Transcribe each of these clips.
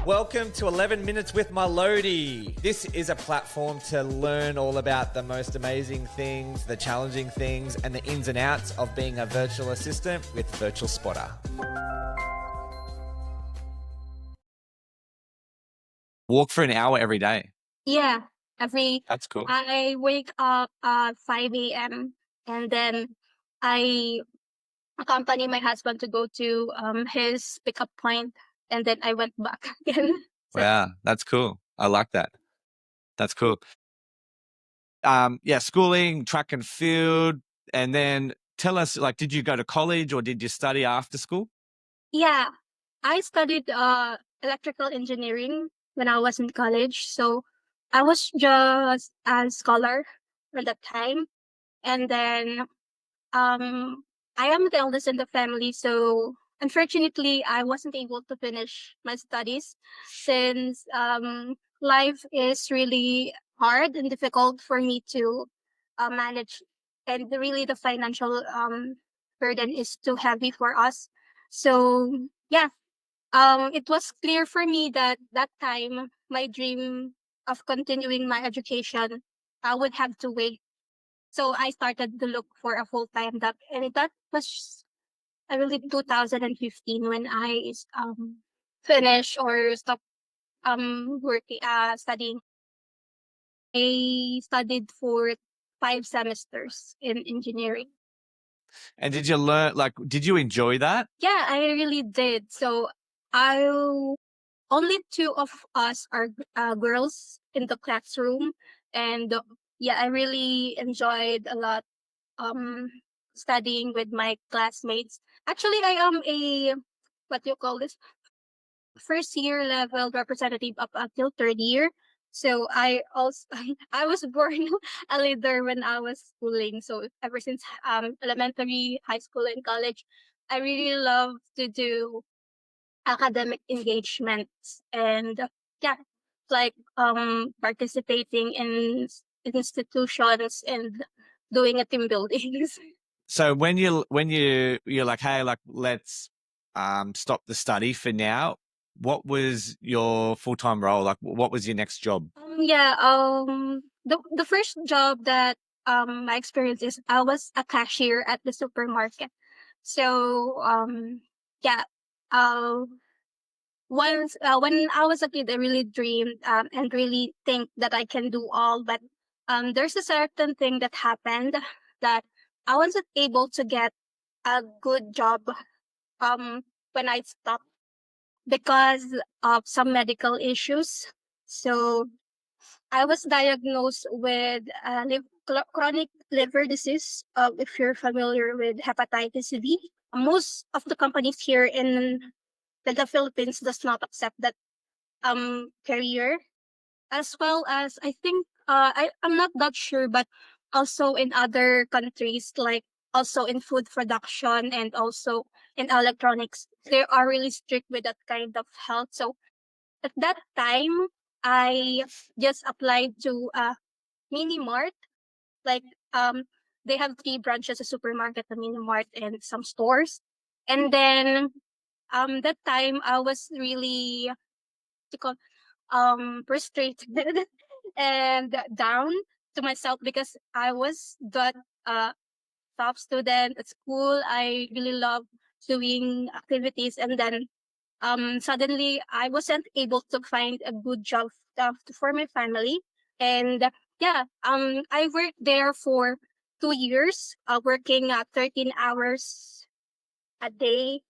Welcome to 11 Minutes with My Lodi. This is a platform to learn all about the most amazing things, the challenging things, and the ins and outs of being a virtual assistant with Virtual Spotter. Walk for an hour every day. Yeah, That's cool. I wake up at 5 a.m. and then I accompany my husband to go to his pickup point, and then I went back again. Wow, that's cool. I like that. That's cool. Schooling, track and field, and then tell us, like, did you go to college or did you study after school? Yeah, I studied electrical engineering when I was in college, so I was just a scholar at that time, and then Um, I am the eldest in the family, so unfortunately, I wasn't able to finish my studies since life is really hard and difficult for me to manage, and the financial burden is too heavy for us. So yeah, it was clear for me that that time my dream of continuing my education I would have to wait, so I started to look for a full-time job, and that was I believe 2015 when I finished or stopped working studying. I studied for 5 semesters in engineering. And did you learn, like, did you enjoy that? Yeah, I really did. So I only two of us are girls in the classroom, and yeah, I really enjoyed a lot um studying with my classmates. Actually, I am a what do you call this first year level representative up until third year. So I also I was born a leader when I was schooling. So ever since elementary, high school, and college, I really love to do academic engagements and yeah, like participating in institutions and doing a team buildings. So you're like, hey, like, let's stop the study for now. What was your full-time role? Like, what was your next job? The first job that I experienced is I was a cashier at the supermarket. So yeah, uh, once when I was a kid, I really dreamed and really think that I can do all, but there's a certain thing that happened that I wasn't able to get a good job um when I stopped because of some medical issues. So I was diagnosed with chronic liver disease. If you're familiar with hepatitis B, most of the companies here in the Philippines does not accept that career, as well as I think I'm not that sure, but also in other countries like also in food production and also in electronics, they are really strict with that kind of health. So at that time, I just applied to a mini mart. Like they have three branches: a supermarket, a mini mart, and some stores. And then that time I was really to call frustrated and down to myself because I was that uh top student at school. I really love doing activities, and then suddenly I wasn't able to find a good job for my family. And yeah, I worked there for 2 years, working 13 hours a day.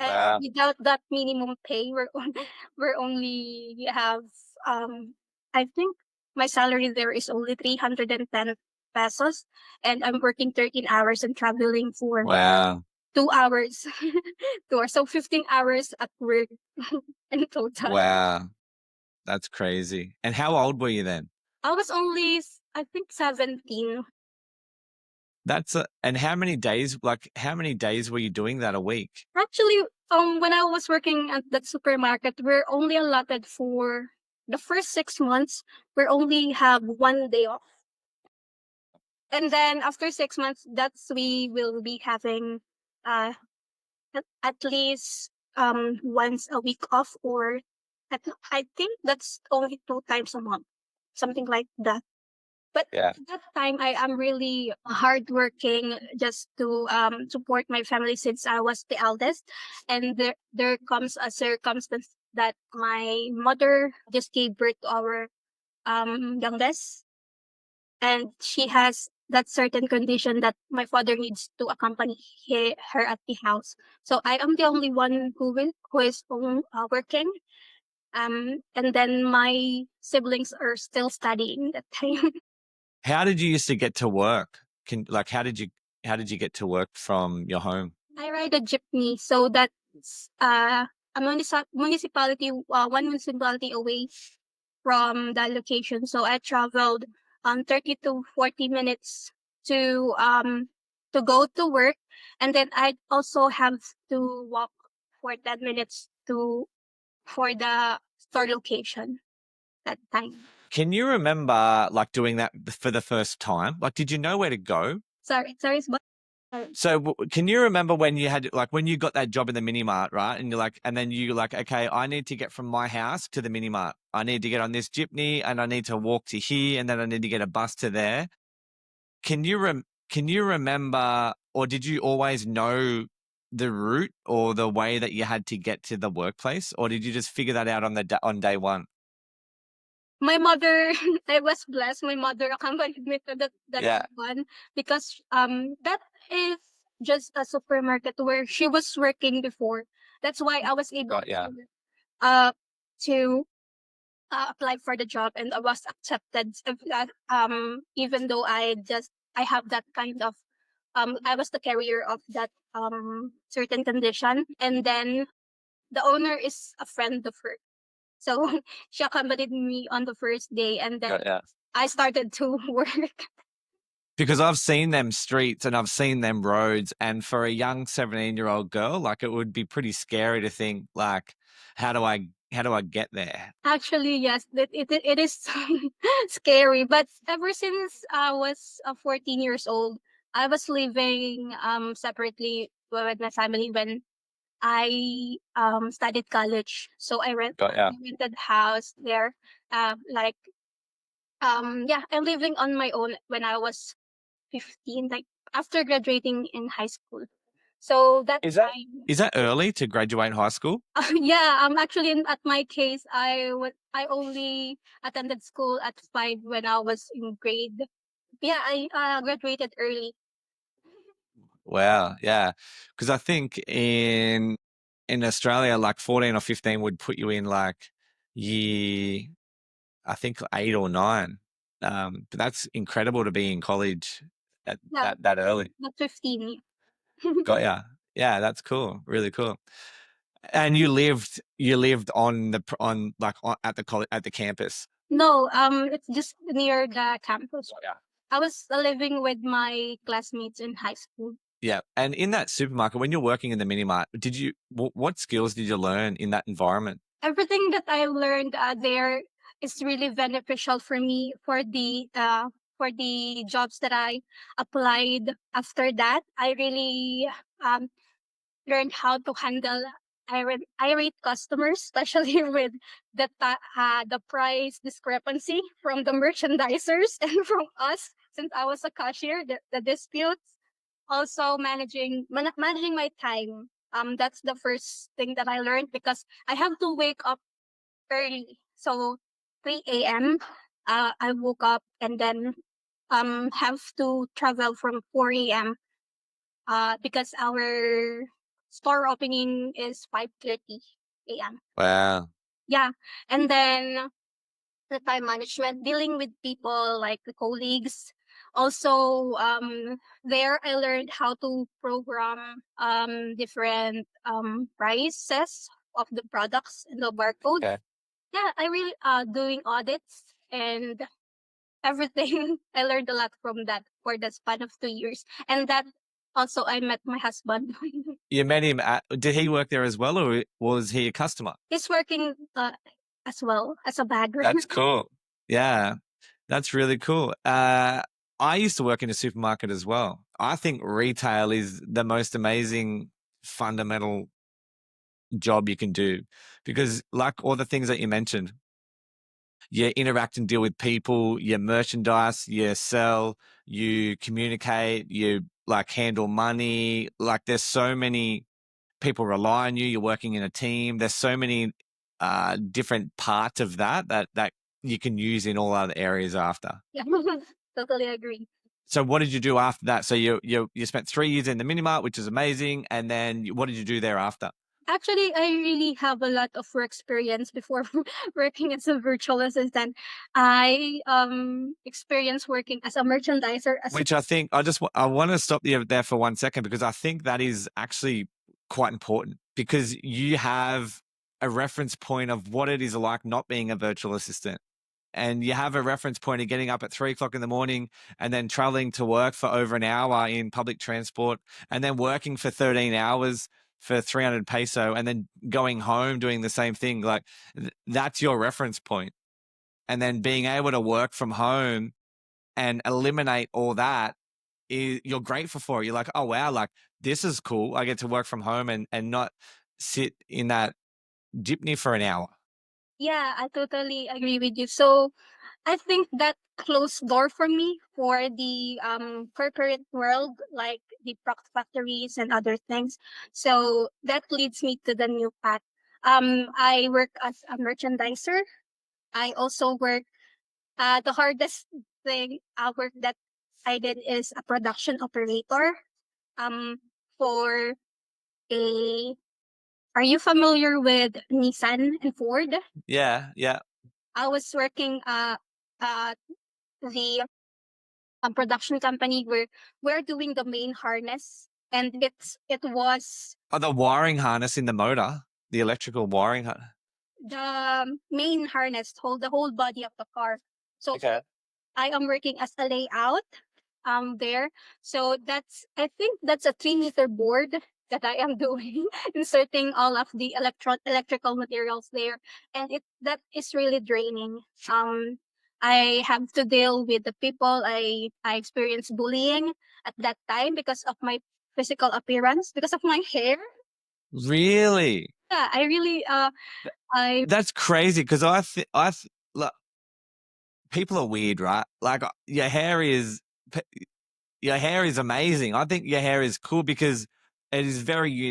And Wow. without that minimum pay, we're only have I think my salary there is only 310 pesos, and I'm working 13 hours and traveling for Wow. 2 hours. 2 hours, so 15 hours at work in total. Wow. That's crazy. And how old were you then? I was only, I think, 17. And how many days were you doing that a week? Actually, when I was working at that supermarket, we're only allotted for the first 6 months. We only have 1 day off, and then after 6 months, that's we will be having uh at least once a week off, or I think that's only 2 times a month, something like that. But Yeah. at that time, I am really hardworking just to support my family since I was the eldest. And there comes a circumstance that my mother just gave birth to our youngest, and she has that certain condition that my father needs to accompany her at the house. So I am the only one who is working. And then my siblings are still studying that time. How did you used to get to work? How did you get to work from your home? I ride a jeepney, so that's a municipality, one municipality away from the location. So I traveled 30 to 40 minutes to go to work, and then I also have to walk for 10 minutes to for the store location that time. Can you remember like doing that for the first time? Like, did you know where to go? Sorry, but So can you remember when you had like when you got that job in the mini mart, right? And you're like, and then you like, okay, I need to get from my house to the mini mart. I need to get on this jeepney and I need to walk to here and then I need to get a bus to there. Can you remember, or did you always know the route or the way that you had to get to the workplace, or did you just figure that out on day one? my mother, I was blessed. My mother accompanied me to that Yeah. one because that is just a supermarket where she was working before. That's why I was able Got ya. uh to apply for the job, and I was accepted. Even though I have that kind of I was the carrier of that certain condition, and then the owner is a friend of her. So she accompanied me on the first day, and then Got ya. I started to work. Because I've seen them streets and I've seen them roads, and for a young 17-year-old girl, like it would be pretty scary to think like, how do I get there? Actually, yes, it is scary. But ever since I was 14 years old, I was living separately with my family when I studied college. So Got ya. I rented house there. Like yeah, I'm living on my own when I was 15, like after graduating in high school. So that time, Is that early to graduate high school? yeah, actually at my case, I only attended school at 5 when I was in grade. Yeah, I graduated early. Wow, yeah. Because I think in Australia, like 14 or 15 would put you in like year, I think 8 or 9. But that's incredible to be in college at Yeah, that early. not 15. Got ya. Yeah, that's cool. Really cool. And you lived on at the college at the campus. No, it's just near the campus. Got ya. I was living with my classmates in high school. Yeah. And in that supermarket, when you're working in the mini mart, what skills did you learn in that environment? Everything that I learned there is really beneficial for me for the jobs that I applied after that. I really um learned how to handle irate customers, especially with the price discrepancy from the merchandisers and from us, since I was a cashier, the disputes. Also managing my time. That's the first thing that I learned because I have to wake up early. So 3 a.m. I woke up and then have to travel from 4 a.m. Because our store opening is 5:30 a.m. Wow. Yeah. And then the time management, dealing with people like the colleagues. Also, there I learned how to program different prices of the products and the barcode. Okay. Yeah, I really doing audits and everything. I learned a lot from that for the span of 2 years. And that also I met my husband. You met him did he work there as well, or was he a customer? He's working as well as a bagger. That's cool. Yeah, that's really cool. I used to work in a supermarket as well. I think retail is the most amazing fundamental job you can do, because like all the things that you mentioned, you interact and deal with people, you merchandise, you sell, you communicate, you like handle money. Like there's so many people rely on you. You're working in a team. There's so many different parts of that you can use in all other areas after. Yeah, totally agree. So what did you do after that? So you spent 3 years in the mini mart, which is amazing, and then what did you do thereafter? Actually, I really have a lot of work experience before working as a virtual assistant. I experienced working as a merchandiser as Which I think I want to stop you there for 1 second, because I think that is actually quite important, because you have a reference point of what it is like not being a virtual assistant. And you have a reference point of getting up at 3 o'clock in the morning and then traveling to work for over an hour in public transport, and then working for 13 hours for 300 peso, and then going home doing the same thing. Like that's your reference point. And then being able to work from home and eliminate all that, you're grateful for it. You're like, oh wow, like this is cool. I get to work from home and not sit in that jeepney for an hour. yeah, I totally agree with you. So I think that closed door for me for the corporate world, like the product factories and other things. So that leads me to the new path. I work as a merchandiser. I also work. The hardest thing work that I did is a production operator. Um, for a. Are you familiar with Nissan and Ford? Yeah, yeah. I was working the production company where we're doing the main harness, and it was Oh, the wiring harness in the motor, the electrical wiring harness. the main harness hold the whole body of the car. So Okay. I am working as a layout there. So that's, I think that's a 3 meter board that I am doing, inserting all of the electrical materials there. And that is really draining. I have to deal with the people. I experienced bullying at that time because of my physical appearance, because of my hair. Really? Yeah, I really I That's crazy, because look, people are weird, right? Like your hair is amazing. I think your hair is cool because it is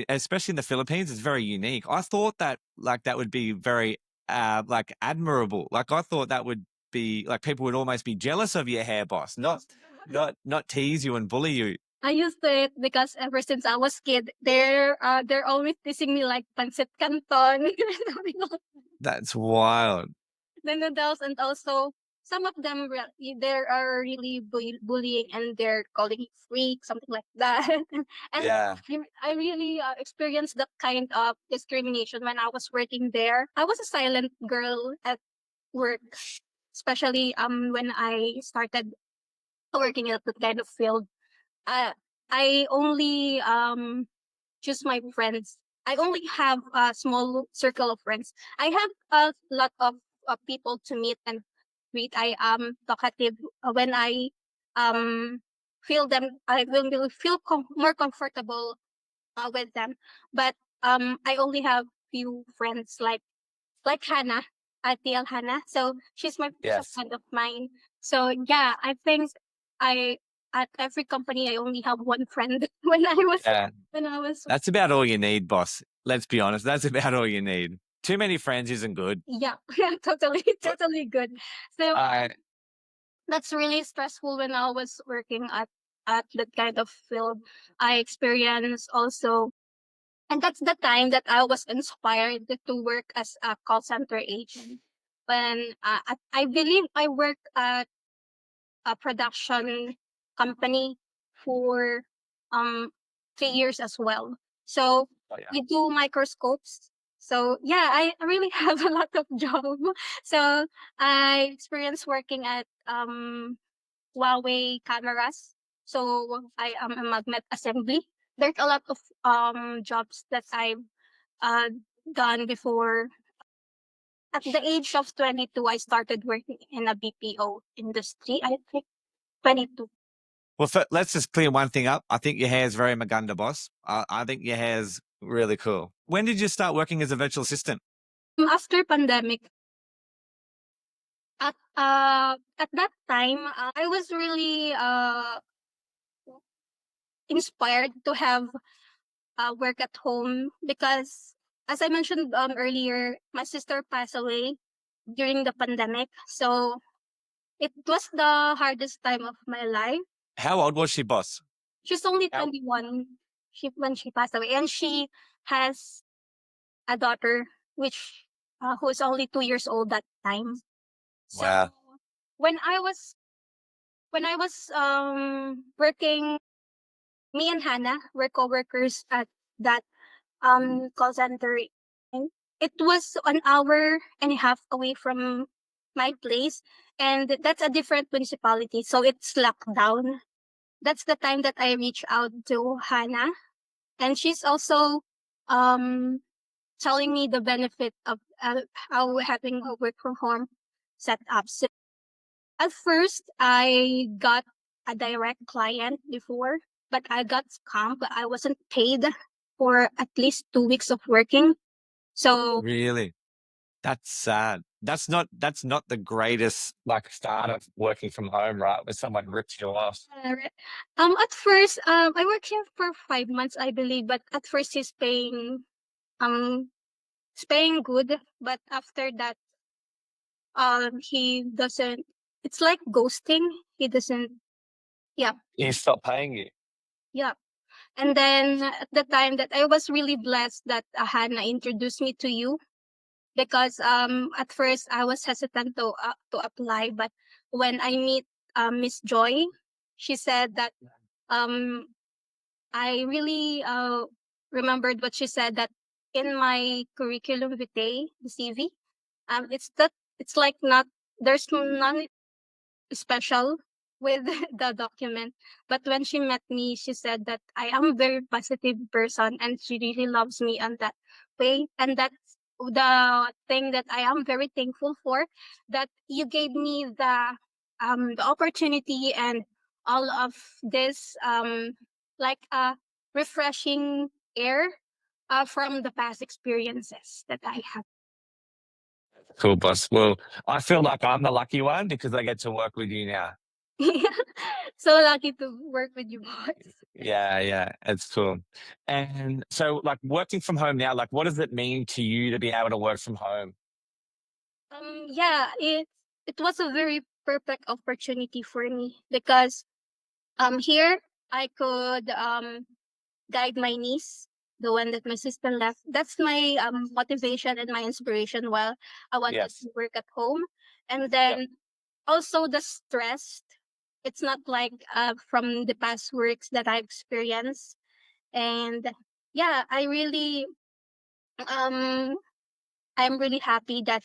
especially in the Philippines, it's very unique. I thought that like that would be very like admirable. Like I thought that would be like people would almost be jealous of your hair, boss. Not tease you and bully you. I used to it because ever since I was kid, they're always teasing me like pancit canton, That's wild. the noodles, and also some of them they are really bullying, and they're calling me freak, something like that. And Yeah. I really experienced that kind of discrimination when I was working there. I was a silent girl at work, especially when I started working at that kind of field. Uh, I only choose my friends. I only have a small circle of friends. I have a lot of people to meet and greet. I am talkative when I um feel them. I will feel more comfortable with them. But I only have few friends like Hannah, TL Hannah. So she's my best Yes. friend of mine. So yeah, I think I at every company I only have one friend Yeah. when I was That's about all you need, boss. Let's be honest. That's about all you need. Too many friends isn't good. yeah, yeah, totally totally good. So I that's really stressful when I was working at that kind of field. I experienced also, and that's the time that I was inspired to work as a call center agent. When I believe I worked at a production company for um 3 years as well. So Oh yeah. we do microscopes. So yeah, I really have a lot of job. So I experienced working at Huawei cameras. So I am a magnet assembly. There's a lot of jobs that I've uh done before. At the age of 22, I started working in a BPO industry. I think 22. Well, let's just clear one thing up. I think your hair is very Maganda, boss. I think your hair's Really cool. When did you start working as a virtual assistant? After pandemic, at that time, I was really inspired to have work at home because, as I mentioned earlier, my sister passed away during the pandemic. So it was the hardest time of my life. How old was she, boss? She's only How? 21 when she passed away, and she has a daughter, which who is only 2 years old that time. So Wow. when I was working, me and Hannah were coworkers at that call center. And it was an hour and a half away from my place, and that's a different municipality, so it's locked down. That's the time that I reached out to Hannah, and she's also um telling me the benefit of how having a work from home setup. So at first, I got a direct client before, but I got scammed. But I wasn't paid for at least 2 weeks of working. So Really? That's sad. That's not the greatest like start of working from home, right? Where someone rips you off. at first, I worked here for 5 months, I believe. But at first, um he's paying good. But after that, he doesn't. It's like ghosting. He doesn't. Yeah, He stopped paying you. yeah. And then at the time that I was really blessed that Hannah introduced me to you, because at first I was hesitant to apply, but when I meet Miss Joy, she said that um I really remembered what she said, that in my curriculum vitae, the CV, it's like not, there's none special with the document. But when she met me, she said that I am a very positive person and she really loves me on that way. And that's the thing that I am very thankful for, that you gave me the opportunity and all of this like refreshing air from the past experiences that I have. Cool, boss. Well, I feel like I'm the lucky one because I get to work with you now. So lucky to work with you boys. Yeah, yeah, it's cool. And so, like, working from home now, like, what does it mean to you to be able to work from home? Yeah, it was a very perfect opportunity for me because here I could guide my niece, the one that my sister left. That's my motivation and my inspiration while I wanted Yes. to work at home. And Yep. then also the stress. It's not like from the past works that I experienced. And yeah, um I'm really happy that,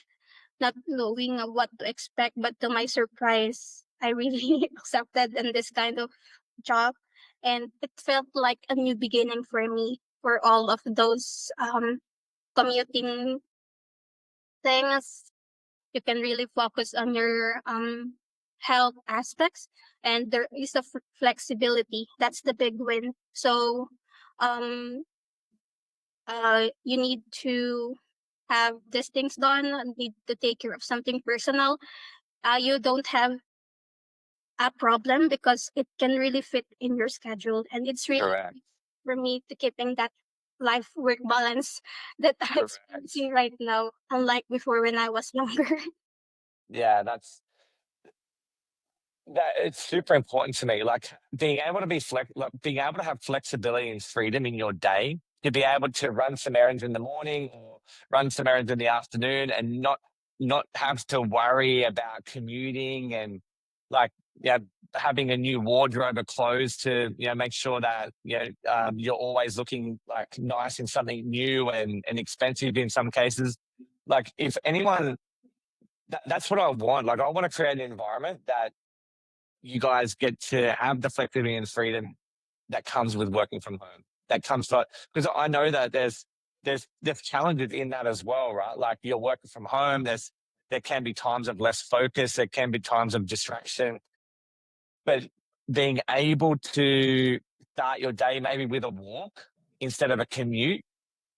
not knowing what to expect, but to my surprise, I really accepted in this kind of job. And it felt like a new beginning for me, for all of those commuting things. You can really focus on your health aspects, and there is a flexibility. That's the big win. So um you need to have these things done, need to take care of something personal. You don't have a problem because it can really fit in your schedule, and it's really Correct. easy for me to keeping that life work balance that I'm Correct. experiencing right now, unlike before when I was younger. Yeah, that it's super important to me. Like being able to being able to have flexibility and freedom in your day, to be able to run some errands in the morning or run some errands in the afternoon, and not have to worry about commuting and like yeah having a new wardrobe of clothes to make sure that you're always looking like nice in something new and expensive in some cases. Like if anyone, that's what I want. Like I want to create an environment that you guys get to have the flexibility and freedom that comes with working from home. That comes from, because I know that there's challenges in that as well, right? Like you're working from home. There can be times of less focus. There can be times of distraction, but being able to start your day maybe with a walk instead of a commute.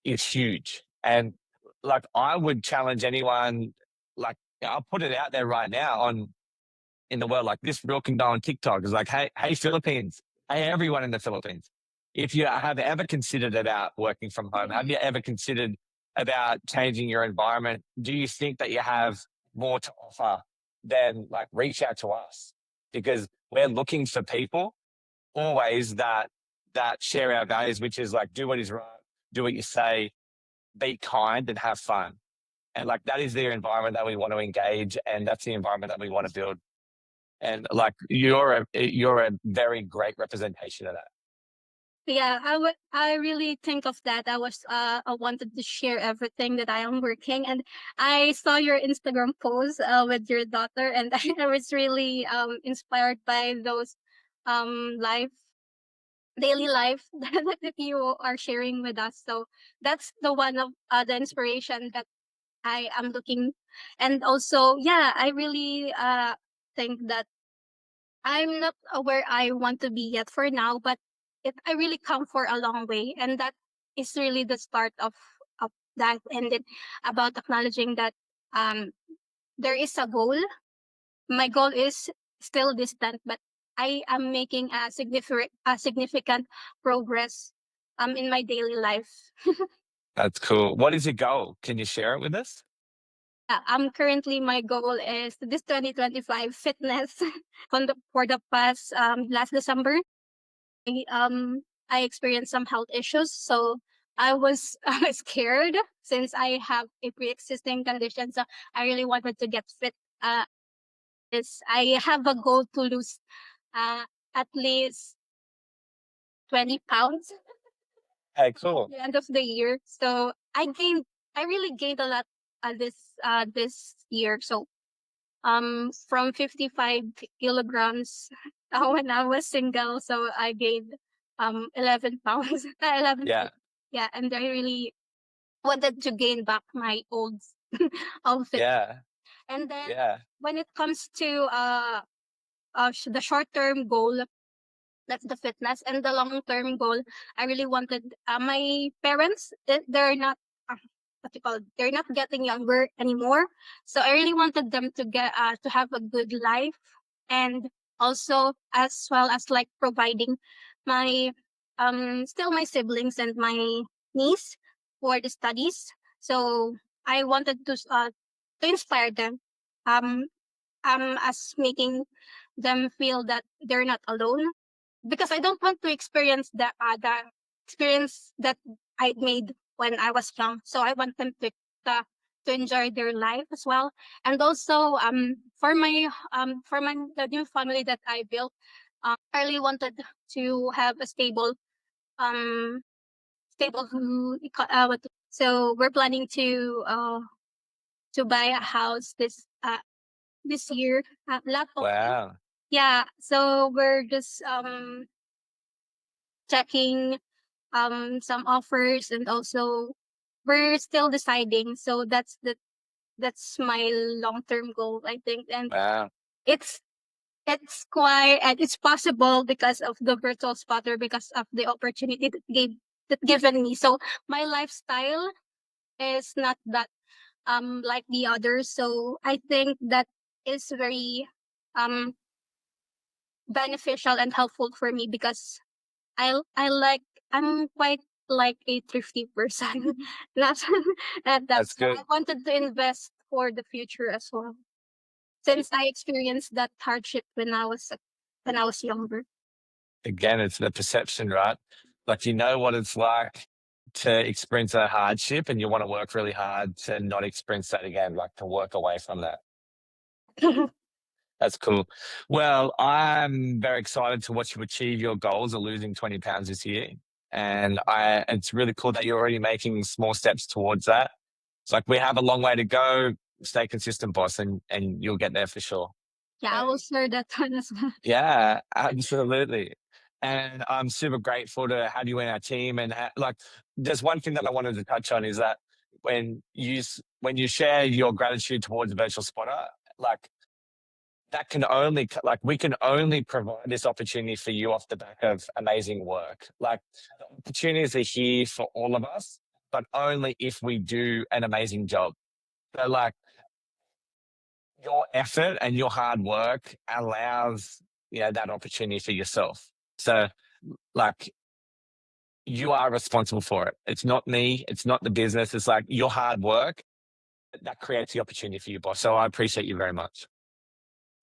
is huge. And like, I would challenge anyone, like, I'll put it out there right now on in the world, like this reel can go on TikTok. It's like, hey, Philippines, hey, everyone in the Philippines. If you have ever considered about working from home, have you ever considered about changing your environment? Do you think that you have more to offer? Then like reach out to us, because we're looking for people always that share our values, which is like do what is right, do what you say, be kind and have fun. And like that is the environment that we want to engage, and that's the environment that we want to build. And like you're a very great representation of that. Yeah, I really think of that. I wanted to share everything that I am working, and I saw your Instagram post with your daughter, and I was really inspired by those life daily life that you are sharing with us. So that's the one of the inspiration that I am looking. And also, yeah, I really think that I'm not where I want to be yet for now, but I really come for a long way, and that is really the start of that. And then about acknowledging that um there is a goal. My goal is still distant, but I am making a significant progress in my daily life. That's cool. What is your goal? Can you share it with us? Yeah, currently my goal is this 2025 fitness. For the past last December, I um I experienced some health issues, so I was scared since I have a pre-existing condition. So I really wanted to get fit. Is I have a goal to lose uh at least 20 pounds Hey, cool. the end of the year. So I really gained a lot this year. So from 55 kilograms when I was single, so I gained 11 pounds. 11 Yeah, Yeah, and I really wanted to gain back my old outfit. yeah, And then yeah. when it comes to the short term goal, that's the fitness, and the long term goal, I really wanted my parents, they're not what you call it, they're not getting younger anymore, so I really wanted them to have a good life, and also as well as like providing my still my siblings and my niece for the studies. So I wanted to inspire them, um as making them feel that they're not alone, because I don't want to experience the experience that I made when I was young. So I want them to, to enjoy their life as well, and also for my the new family that I built. I really wanted to have a um stable so we're planning to buy a house this year, lot open. Wow. Yeah, so we're just checking some offers, and also we're still deciding. So that's my long term goal, I think. And Wow. it's it's quite, and it's possible because of the virtual spotter, because of the opportunity that given me. So my lifestyle is not that like the others. So I think that is very um beneficial and helpful for me, because I like I'm quite like a thrifty person. Not That's that's why I good. wanted to invest for the future as well, since I experienced that hardship when I was younger. Again, it's the perception, right? Like you know what it's like to experience a hardship, and you want to work really hard to not experience that again, like to work away from that. That's cool. Well, I'm very excited to watch you achieve your goals of losing 20 pounds this year. And it's really cool that you're already making small steps towards that. It's like we have a long way to go. Stay consistent, boss, and you'll get there for sure. Yeah, I will share that one as well. Yeah, absolutely. And I'm super grateful to have you in our team. And like, there's one thing that I wanted to touch on is that when you share your gratitude towards Virtual Spotter, like that can only like we can only provide this opportunity for you off the back of amazing work. Like the opportunities are here for all of us, but only if we do an amazing job. So like your effort and your hard work allows, that opportunity for yourself. So like you are responsible for it. It's not me. It's not the business. It's like your hard work that creates the opportunity for you, boss. So I appreciate you very much.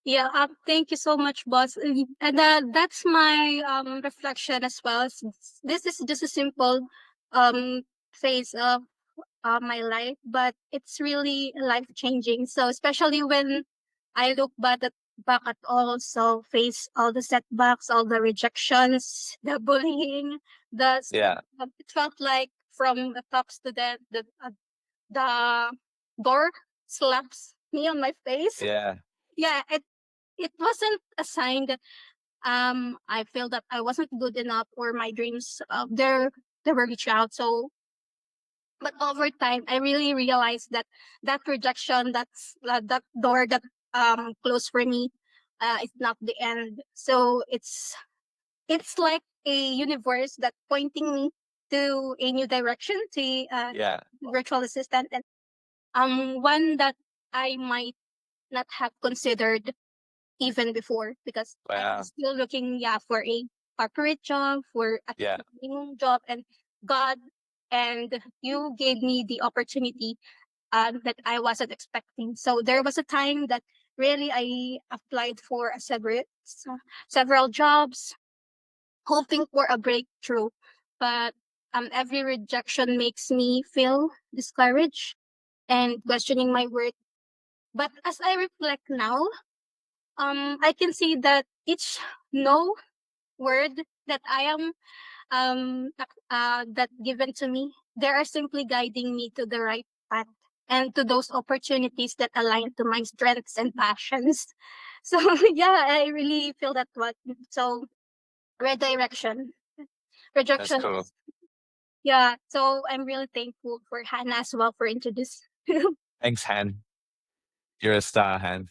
Yeah, thank you so much, boss. And that's my reflection as well. This is just a simple um phase of my life, but it's really life changing. So especially when I look back at face all the setbacks, all the rejections, the bullying, Yeah. it felt like from the tops to the door slaps me on my face. Yeah. Yeah, it wasn't a sign that I feel that I wasn't good enough or my dreams they were reached out. So but over time I really realized that that rejection, that door that closed for me, is not the end. So it's like a universe that pointing me to a new direction, to Yeah. virtual assistant, and one that I might not have considered even before, because I Wow. was still looking, yeah, for a corporate job, for a Yeah. minimum job, and God and you gave me the opportunity that I wasn't expecting. So there was a time that really I applied for several jobs, hoping for a breakthrough, but every rejection makes me feel discouraged and questioning my worth. But as I reflect now, I can see that each no word that I am that given to me, they are simply guiding me to the right path and to those opportunities that align to my strengths and passions. So yeah, I really feel that what so redirection, That's rejection. cool. Yeah, so I'm really thankful for Hannah as well for introducing. Thanks, Han. You're a star, Han.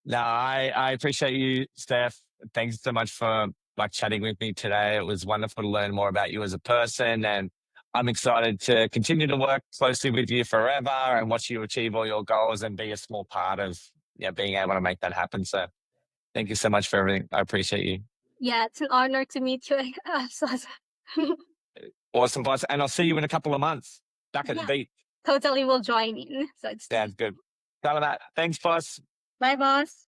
No, I appreciate you, Steph. Thanks so much for like chatting with me today. It was wonderful to learn more about you as a person, and I'm excited to continue to work closely with you forever and watch you achieve all your goals and be a small part of being able to make that happen. So thank you so much for everything. I appreciate you. Yeah, it's an honor to meet you. Awesome, boss. And I'll see you in a couple of months back at the Yeah, beach. totally will join in. So it's Sounds good. Tell them that. Thanks, boss. bye, boss.